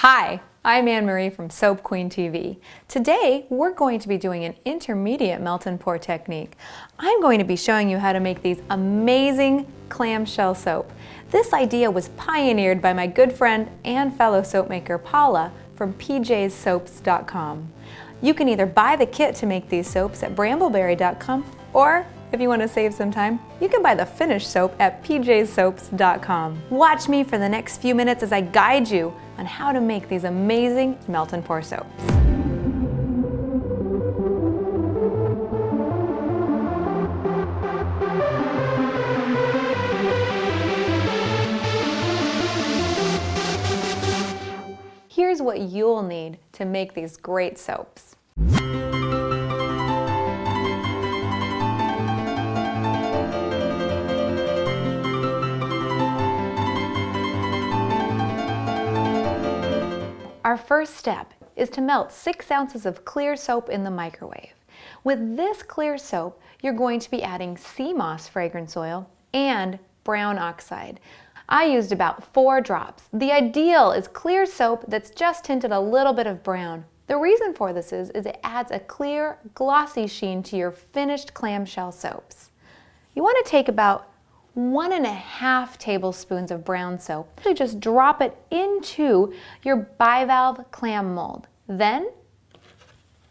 Hi, I'm Anne-Marie from Soap Queen TV. Today, we're going to be doing an intermediate melt and pour technique. I'm going to be showing you how to make these amazing clamshell soap. This idea was pioneered by my good friend and fellow soap maker Paula from pjssoaps.com. You can either buy the kit to make these soaps at brambleberry.com, or if you want to save some time, you can buy the finished soap at pjssoaps.com. Watch me for the next few minutes as I guide you on how to make these amazing melt and pour soaps. Here's what you'll need to make these great soaps. Our first step is to melt 6 ounces of clear soap in the microwave. With this clear soap, you're going to be adding sea moss fragrance oil and brown oxide. I used about 4 drops. The ideal is clear soap that's just tinted a little bit of brown. The reason for this is it adds a clear, glossy sheen to your finished clamshell soaps. You want to take about 1.5 tablespoons of brown soap. Just drop it into your bivalve clam mold. Then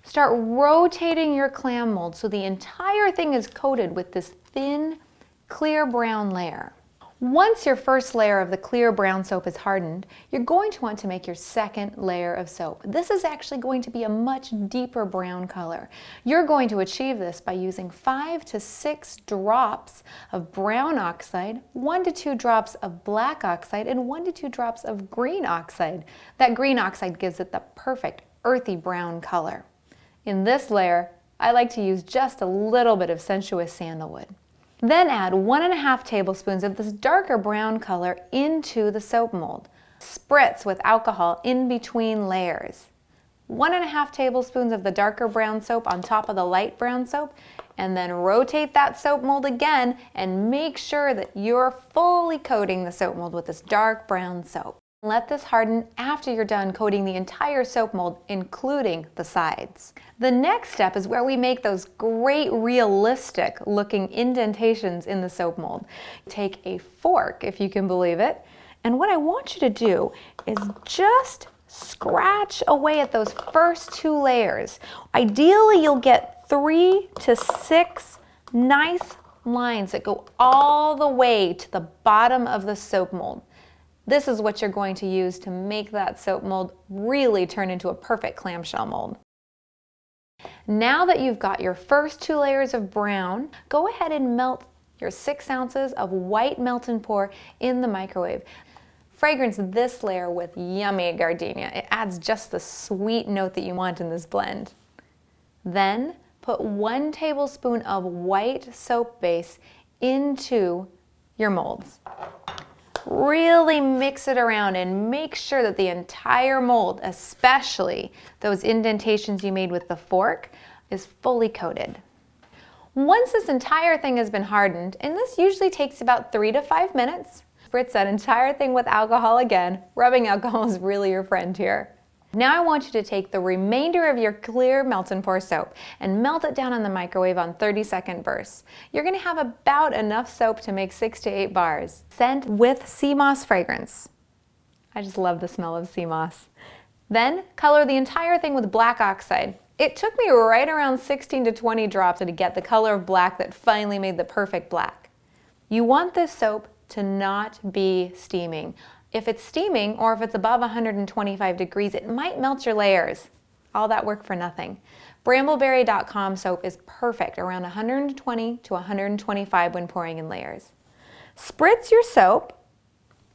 start rotating your clam mold so the entire thing is coated with this thin, clear brown layer. Once your first layer of the clear brown soap is hardened, you're going to want to make your second layer of soap. This is actually going to be a much deeper brown color. You're going to achieve this by using 5 to 6 drops of brown oxide, 1 to 2 drops of black oxide, and 1 to 2 drops of green oxide. That green oxide gives it the perfect earthy brown color. In this layer, I like to use just a little bit of sensuous sandalwood. Then add 1.5 tablespoons of this darker brown color into the soap mold. Spritz with alcohol in between layers. 1.5 tablespoons of the darker brown soap on top of the light brown soap, and then rotate that soap mold again and make sure that you're fully coating the soap mold with this dark brown soap. Let this harden after you're done coating the entire soap mold, including the sides. The next step is where we make those great realistic looking indentations in the soap mold. Take a fork, if you can believe it, and what I want you to do is just scratch away at those first 2 layers. Ideally, you'll get 3 to 6 nice lines that go all the way to the bottom of the soap mold. This is what you're going to use to make that soap mold really turn into a perfect clamshell mold. Now that you've got your first 2 layers of brown, go ahead and melt your 6 ounces of white melt and pour in the microwave. Fragrance this layer with yummy gardenia. It adds just the sweet note that you want in this blend. Then put 1 tablespoon of white soap base into your molds. Really mix it around and make sure that the entire mold, especially those indentations you made with the fork, is fully coated. Once this entire thing has been hardened, and this usually takes about 3 to 5 minutes, spritz that entire thing with alcohol again. Rubbing alcohol is really your friend here. Now I want you to take the remainder of your clear melt and pour soap and melt it down in the microwave on 30-second bursts. You're going to have about enough soap to make 6 to 8 bars. Scent with sea moss fragrance. I just love the smell of sea moss. Then color the entire thing with black oxide. It took me right around 16 to 20 drops to get the color of black that finally made the perfect black. You want this soap to not be steaming. If it's steaming or if it's above 125 degrees, it might melt your layers. All that work for nothing. Brambleberry.com soap is perfect around 120 to 125 when pouring in layers. Spritz your soap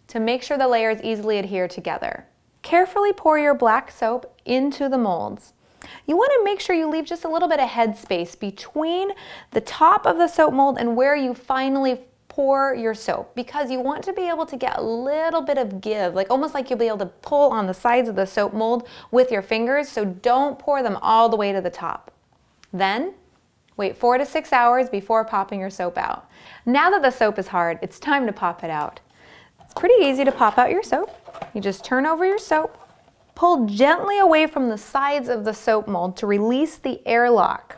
to make sure the layers easily adhere together. Carefully pour your black soap into the molds. You want to make sure you leave just a little bit of headspace between the top of the soap mold and where you finally pour your soap, because you want to be able to get a little bit of give, like almost like you'll be able to pull on the sides of the soap mold with your fingers, so don't pour them all the way to the top. Then wait 4 to 6 hours before popping your soap out. Now that the soap is hard, it's time to pop it out. It's pretty easy to pop out your soap. You just turn over your soap, Pull gently away from the sides of the soap mold to release the airlock.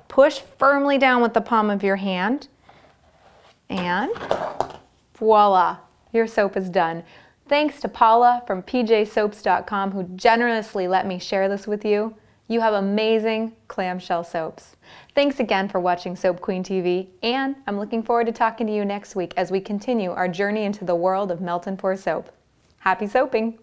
Push firmly down with the palm of your hand, and voila, your soap is done. Thanks to Paula from pjsoaps.com who generously let me share this with you. You have amazing clamshell soaps. Thanks again for watching Soap Queen TV, and I'm looking forward to talking to you next week as we continue our journey into the world of melt and pour soap. Happy soaping!